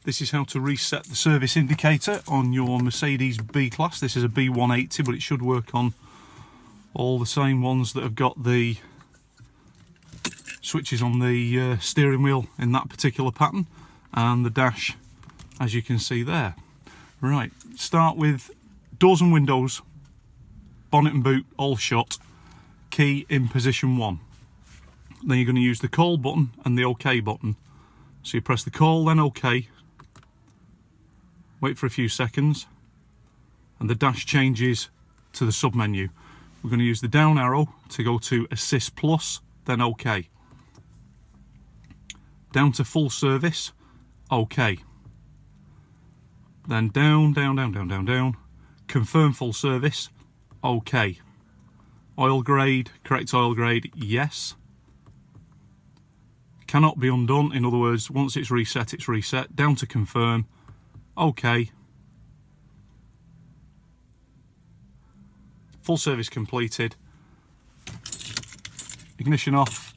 This is how to reset the service indicator on your Mercedes B-Class. This is a B180, but it should work on all the same ones that have got the switches on the steering wheel in that particular pattern, and the dash, as you can see there. Right, start with doors and windows, bonnet and boot all shut, key in position 1. Then you're going to use the call button and the OK button. So you press the call, then OK, wait for a few seconds, and the dash changes to the sub-menu. We're going to use the down arrow to go to Assist Plus, then OK. Down to full service, OK. Then down, down, down, down, down, down. Confirm full service, OK. Oil grade, correct oil grade, yes. Cannot be undone, in other words, once it's reset, it's reset. Down to confirm, OK. Full service completed. Ignition off.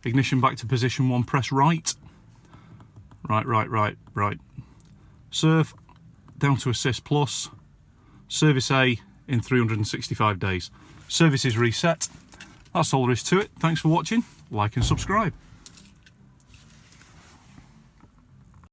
Ignition back to position 1, press right. Right. Serve, down to Assist Plus. Service A in 365 days. Service is reset. That's all there is to it. Thanks for watching. Like and subscribe.